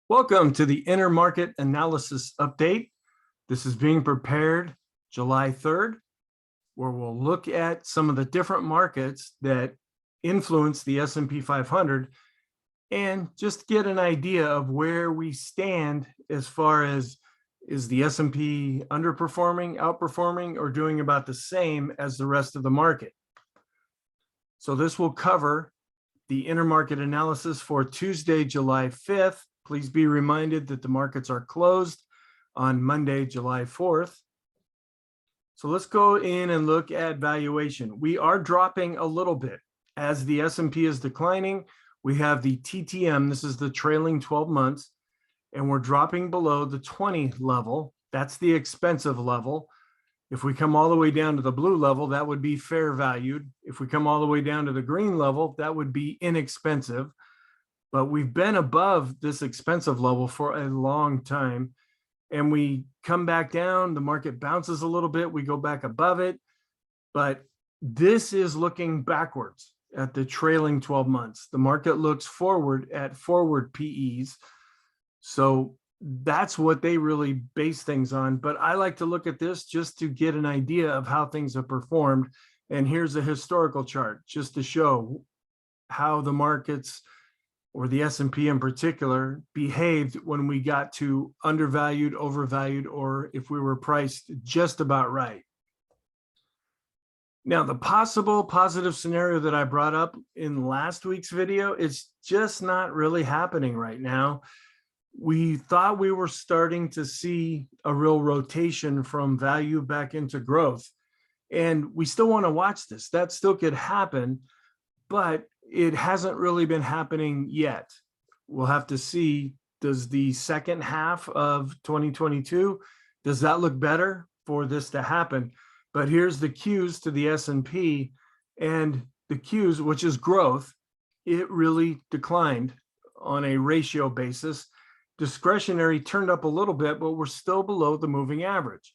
Welcome to the InterMarket Analysis Update. This is being prepared July 3rd, where we'll look at some of the different markets that influence the S&P 500 and just get an idea of where we stand as far as is the S&P underperforming, outperforming, or doing about the same as the rest of the market. So this will cover the InterMarket analysis for Tuesday, July 5th. Please be reminded that the markets are closed on Monday, July 4th. So let's go in and look at valuation. We are dropping a little bit as the S&P is declining. We have the TTM, this is the trailing 12 months, and we're dropping below the 20 level. That's the expensive level. If we come all the way down to the blue level, that would be fair valued. If we come all the way down to the green level, that would be inexpensive. But we've been above this expensive level for a long time. And we come back down, the market bounces a little bit, we go back above it. But this is looking backwards at the trailing 12 months. The market looks forward at forward PEs. So that's what they really base things on. But I like to look at this just to get an idea of how things have performed. And here's a historical chart just to show how the markets, or the S&P in particular, behaved when we got to undervalued, overvalued, or if we were priced just about right. Now, the possible positive scenario that I brought up in last week's video is just not really happening right now. We thought we were starting to see a real rotation from value back into growth. And we still want to watch this. That still could happen, but it hasn't really been happening yet. We'll have to see, does the second half of 2022, does that look better for this to happen? But here's the cues to the S&P, and the cues, which is growth, it really declined on a ratio basis. Discretionary turned up a little bit, but we're still below the moving average.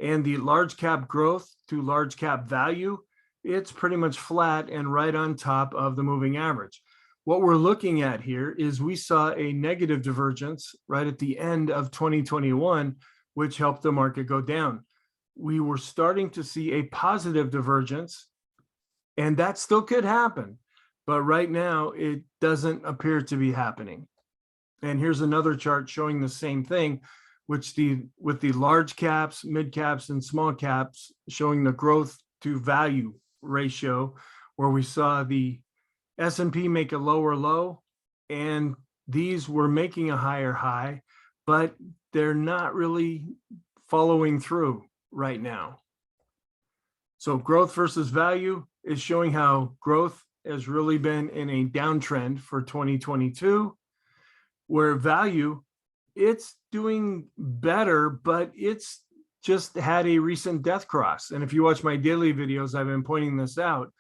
And the large cap growth to large cap value, it's pretty much flat and right on top of the moving average. What we're looking at here is we saw a negative divergence right at the end of 2021, which helped the market go down. We were starting to see a positive divergence, and that still could happen. But right now, it doesn't appear to be happening. And here's another chart showing the same thing, which with the large caps, mid caps, and small caps showing the growth to value ratio, where we saw the S&P make a lower low, and these were making a higher high, but they're not really following through right now. So growth versus value is showing how growth has really been in a downtrend for 2022, where value, it's doing better, but it's just had a recent death cross. And if you watch my daily videos, I've been pointing this out,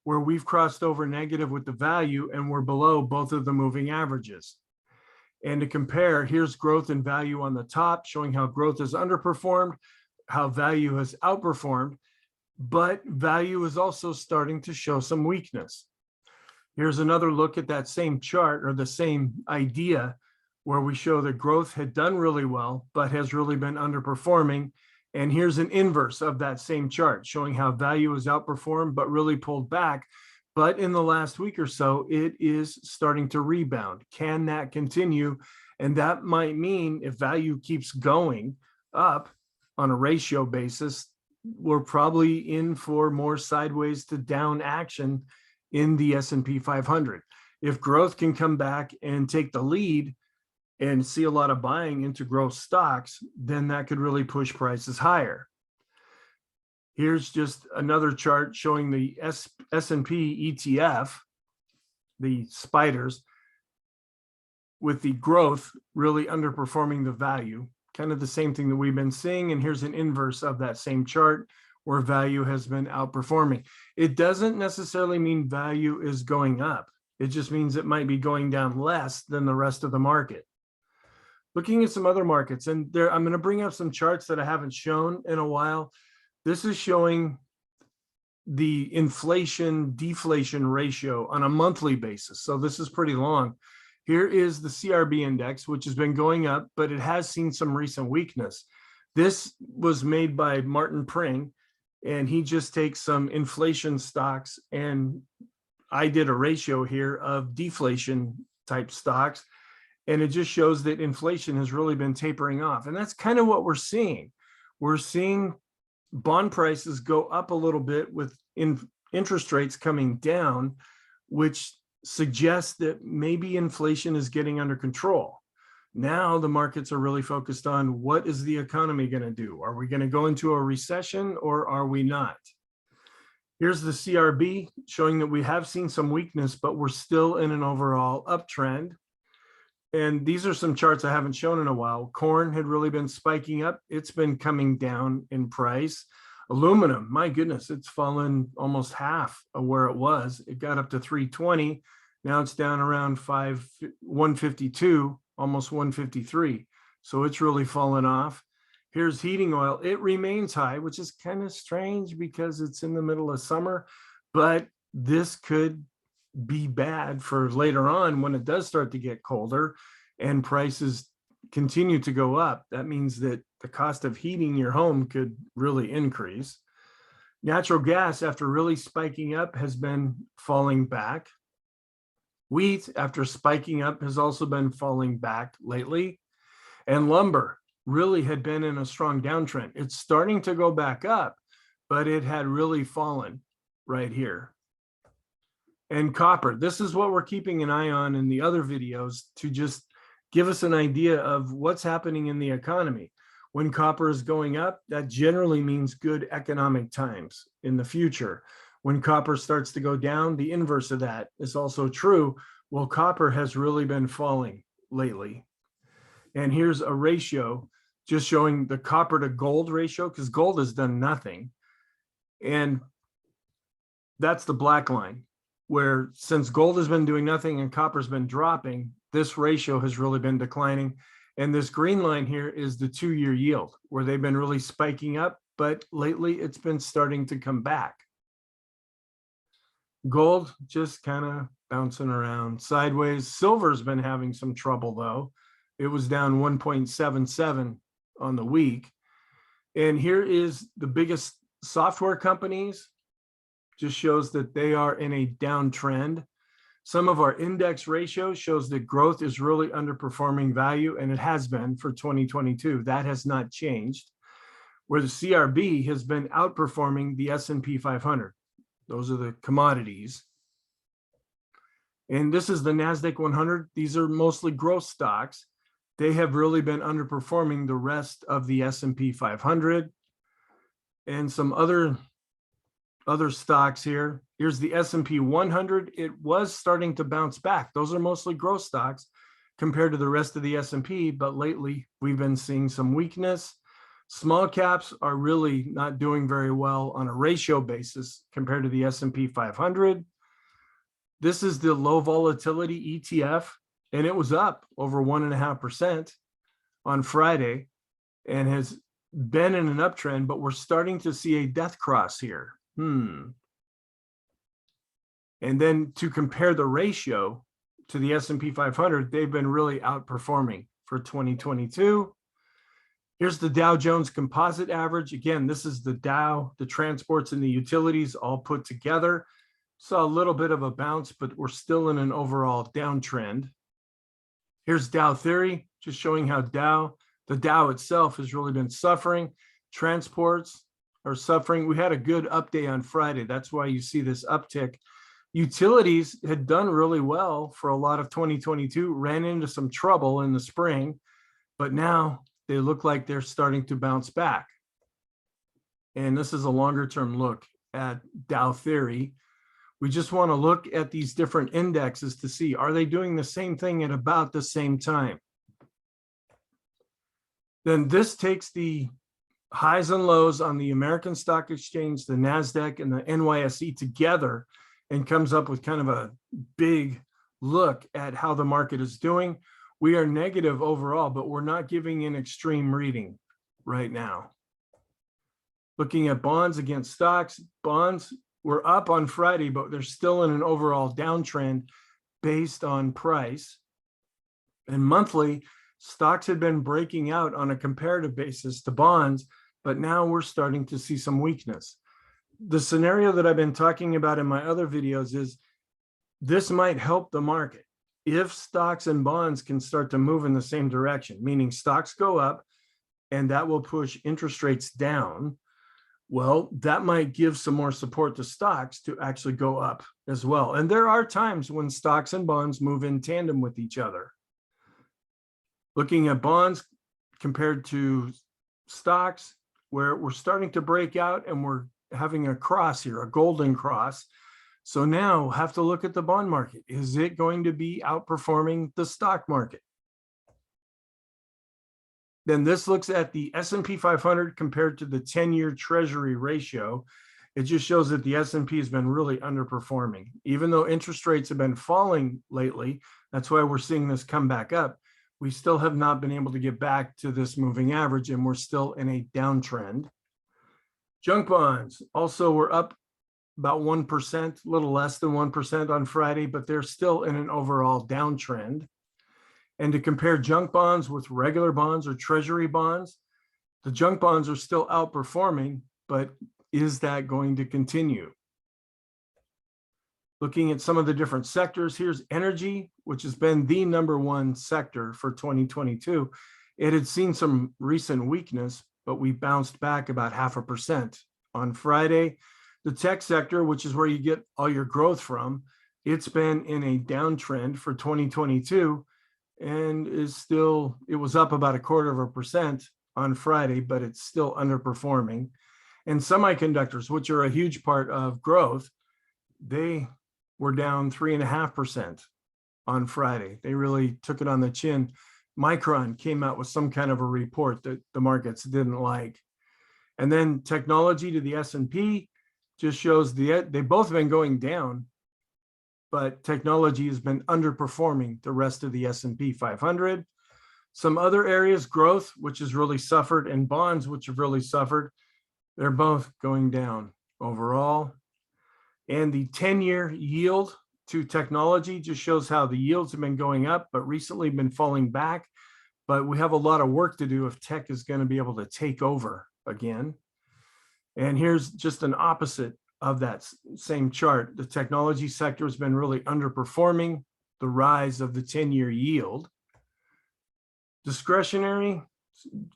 where we've crossed over negative with the value and we're below both of the moving averages. And to compare, here's growth and value on the top, showing how growth has underperformed, how value has outperformed, but value is also starting to show some weakness. Here's another look at that same chart, or the same idea, where we show that growth had done really well, but has really been underperforming. And here's an inverse of that same chart, showing how value has outperformed, but really pulled back. But in the last week or so, it is starting to rebound. Can that continue? And that might mean if value keeps going up on a ratio basis, we're probably in for more sideways to down action in the S&P 500. If growth can come back and take the lead and see a lot of buying into growth stocks, then that could really push prices higher. Here's just another chart showing the S&P ETF, the spiders, with the growth really underperforming the value, kind of the same thing that we've been seeing. And here's an inverse of that same chart, where value has been outperforming. It doesn't necessarily mean value is going up. It just means it might be going down less than the rest of the market. Looking at some other markets, and there, I'm going to bring up some charts that I haven't shown in a while. This is showing the inflation deflation ratio on a monthly basis. So this is pretty long. Here is the CRB index, which has been going up, but it has seen some recent weakness. This was made by Martin Pring, and he just takes some inflation stocks, and I did a ratio here of deflation type stocks, and it just shows that inflation has really been tapering off. And that's kind of what we're seeing. We're seeing bond prices go up a little bit with interest rates coming down, which suggests that maybe inflation is getting under control. Now the markets are really focused on what is the economy going to do? Are we going to go into a recession or are we not? Here's the CRB showing that we have seen some weakness, but we're still in an overall uptrend. And these are some charts I haven't shown in a while. Corn had really been spiking up. It's been coming down in price. Aluminum, my goodness, it's fallen almost half of where it was. It got up to 320. Now it's down around 152, almost 153. So it's really fallen off. Here's heating oil. It remains high, which is kind of strange because it's in the middle of summer, but this could be bad for later on when it does start to get colder and prices continue to go up. That means that the cost of heating your home could really increase. Natural gas, after really spiking up, has been falling back. Wheat, after spiking up, has also been falling back lately. And lumber really had been in a strong downtrend. It's starting to go back up, but it had really fallen right here. And copper, this is what we're keeping an eye on in the other videos to just give us an idea of what's happening in the economy. When copper is going up, that generally means good economic times in the future. When copper starts to go down, the inverse of that is also true. Well, copper has really been falling lately. And here's a ratio just showing the copper to gold ratio, because gold has done nothing. And that's the black line, where since gold has been doing nothing and copper's been dropping, this ratio has really been declining. And this green line here is the 2-year yield, where they've been really spiking up, but lately it's been starting to come back. Gold just kind of bouncing around sideways. Silver's been having some trouble though. It was down 1.77 on the week. And here is the biggest software companies. Just shows that they are in a downtrend. Some of our index ratios shows that growth is really underperforming value, and it has been for 2022. That has not changed. Where the CRB has been outperforming the S&P 500. Those are the commodities. And this is the NASDAQ 100. These are mostly growth stocks. They have really been underperforming the rest of the S&P 500. And some other stocks here. Here's the S&P 100. It was starting to bounce back. Those are mostly growth stocks compared to the rest of the S&P, but lately we've been seeing some weakness. Small caps are really not doing very well on a ratio basis compared to the S&P 500. This is the low volatility ETF, and it was up over 1.5% on Friday and has been in an uptrend, but we're starting to see a death cross here. And then to compare the ratio to the S&P 500, they've been really outperforming for 2022. Here's the Dow Jones Composite Average. Again, this is the Dow, the transports and the utilities all put together. Saw a little bit of a bounce, but we're still in an overall downtrend. Here's Dow Theory, just showing how the Dow itself has really been suffering. Transports are suffering. We had a good up day on Friday. That's why you see this uptick. Utilities had done really well for a lot of 2022, ran into some trouble in the spring, but now they look like they're starting to bounce back. And this is a longer term look at Dow Theory. We just want to look at these different indexes to see, are they doing the same thing at about the same time? Then this takes the highs and lows on the American Stock Exchange, the NASDAQ, and the NYSE together and comes up with kind of a big look at how the market is doing. We are negative overall, but we're not giving an extreme reading right now. Looking at bonds against stocks, bonds were up on Friday, but they're still in an overall downtrend based on price. And monthly, stocks had been breaking out on a comparative basis to bonds, but now we're starting to see some weakness. The scenario that I've been talking about in my other videos is this might help the market if stocks and bonds can start to move in the same direction, meaning stocks go up and that will push interest rates down. Well, that might give some more support to stocks to actually go up as well. And there are times when stocks and bonds move in tandem with each other. Looking at bonds compared to stocks, where we're starting to break out and we're having a cross here, a golden cross. So now have to look at the bond market. Is it going to be outperforming the stock market? Then this looks at the S&P 500 compared to the 10-year treasury ratio. It just shows that the S&P has been really underperforming. Even though interest rates have been falling lately, that's why we're seeing this come back up. We still have not been able to get back to this moving average, and we're still in a downtrend. Junk bonds also were up about 1%, a little less than 1% on Friday, but they're still in an overall downtrend. And to compare junk bonds with regular bonds or treasury bonds, the junk bonds are still outperforming, but is that going to continue? Looking at some of the different sectors, here's energy, which has been the #1 sector for 2022. It had seen some recent weakness, but we bounced back about 0.5% on Friday. The tech sector, which is where you get all your growth from, it's been in a downtrend for 2022 and is still, it was up about 0.25% on Friday, but it's still underperforming. And semiconductors, which are a huge part of growth, they were down 3.5% on Friday. They really took it on the chin. Micron came out with some kind of a report that the markets didn't like. And then technology to the S&P just shows they've both been going down, but technology has been underperforming the rest of the S&P 500. Some other areas, growth, which has really suffered, and bonds, which have really suffered, they're both going down overall. And the 10-year yield to technology just shows how the yields have been going up, but recently been falling back. But we have a lot of work to do if tech is going to be able to take over again. And here's just an opposite of that same chart. The technology sector has been really underperforming the rise of the 10-year yield. Discretionary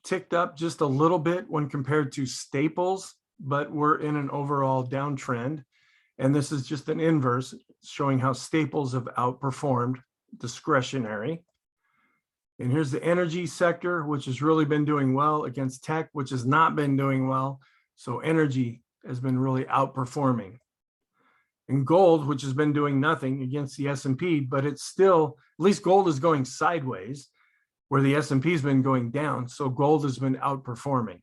ticked up just a little bit when compared to staples, but we're in an overall downtrend. And this is just an inverse showing how staples have outperformed discretionary. And here's the energy sector, which has really been doing well against tech, which has not been doing well. So energy has been really outperforming. And gold, which has been doing nothing against the S&P, but it's still, at least gold is going sideways where the S&P has been going down. So gold has been outperforming.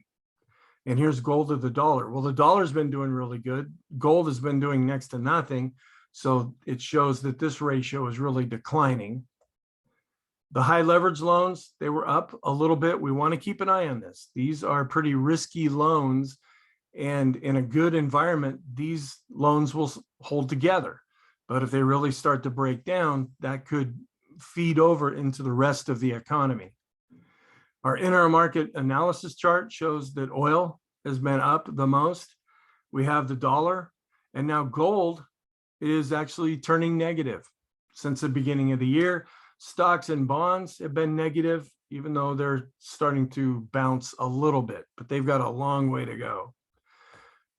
And here's gold to the dollar. Well, the dollar's been doing really good. Gold has been doing next to nothing. So it shows that this ratio is really declining. The high leverage loans, they were up a little bit. We want to keep an eye on this. These are pretty risky loans. And in a good environment, these loans will hold together. But if they really start to break down, that could feed over into the rest of the economy. Our InterMarket Analysis chart shows that oil has been up the most. We have the dollar, and now gold is actually turning negative since the beginning of the year. Stocks and bonds have been negative, even though they're starting to bounce a little bit, but they've got a long way to go.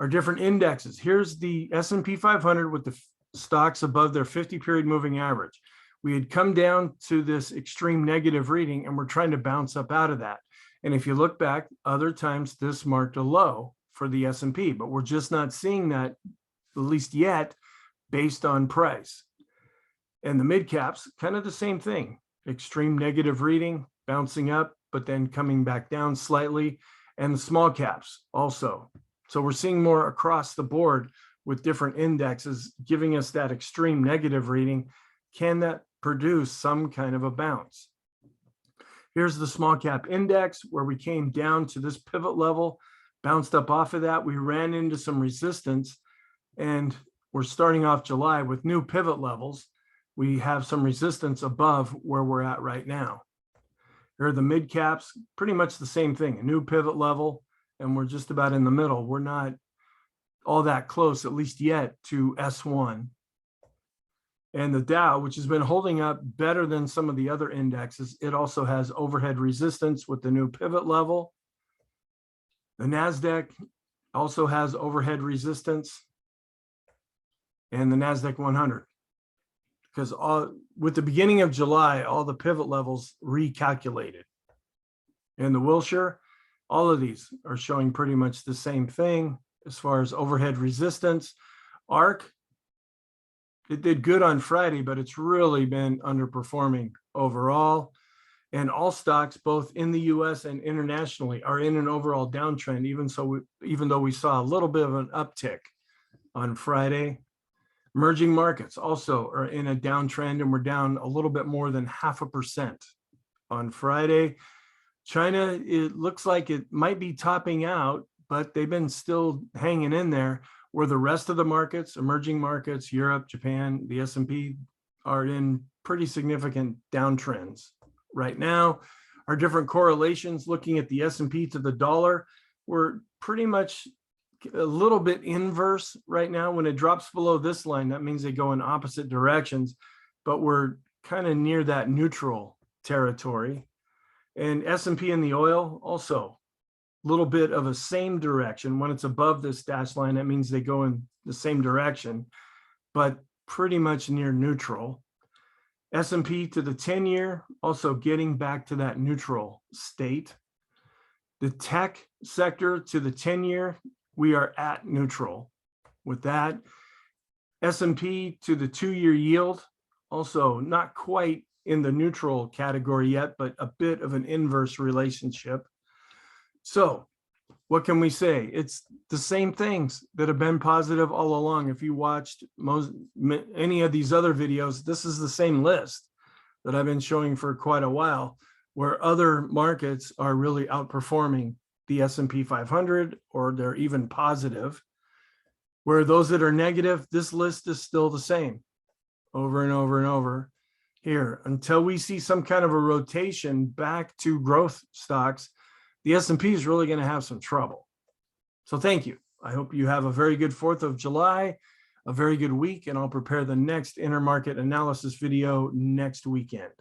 Our different indexes. Here's the S&P 500 with the stocks above their 50-period moving average. We had come down to this extreme negative reading, and we're trying to bounce up out of that. And if you look back, other times this marked a low for the S&P, but we're just not seeing that, at least yet, based on price. And the mid caps, kind of the same thing. Extreme negative reading, bouncing up, but then coming back down slightly. And the small caps also. So we're seeing more across the board with different indexes giving us that extreme negative reading. Can that produce some kind of a bounce? Here's the small cap index where we came down to this pivot level, bounced up off of that. We ran into some resistance, and we're starting off July with new pivot levels. we have some resistance above where we're at right now. Here are the mid caps, pretty much the same thing, a new pivot level, and we're just about in the middle. We're not all that close, at least yet, to S1. And the Dow, which has been holding up better than some of the other indexes, it also has overhead resistance with the new pivot level. The NASDAQ also has overhead resistance, and the NASDAQ 100. Because with the beginning of July, all the pivot levels recalculated. And the Wilshire, all of these are showing pretty much the same thing as far as overhead resistance. ARC, it did good on Friday, but it's really been underperforming overall. And all stocks, both in the US and internationally, are in an overall downtrend, even though we saw a little bit of an uptick on Friday. Emerging markets also are in a downtrend, and we're down a little bit more than 0.5% on Friday. China, it looks like it might be topping out, but they've been still hanging in there, where the rest of the markets, emerging markets, Europe, Japan, the S&P, are in pretty significant downtrends right now. Our different correlations, looking at the S&P to the dollar, we're pretty much a little bit inverse right now. When it drops below this line, that means they go in opposite directions, but we're kind of near that neutral territory. And S&P and the oil also a little bit of a same direction. When it's above this dash line, that means they go in the same direction, but pretty much near neutral. S&P to the 10-year also getting back to that neutral state. The tech sector to the 10-year, we are at neutral with that. S&P to the 2-year yield, also not quite in the neutral category yet, but a bit of an inverse relationship. So what can we say? It's the same things that have been positive all along. If you watched any of these other videos, this is the same list that I've been showing for quite a while, where other markets are really outperforming the S&P 500, or they're even positive. Where those that are negative, this list is still the same over and over and over here. Until we see some kind of a rotation back to growth stocks, the S&P is really going to have some trouble. So thank you. I hope you have a very good 4th of July, a very good week, and I'll prepare the next intermarket analysis video next weekend.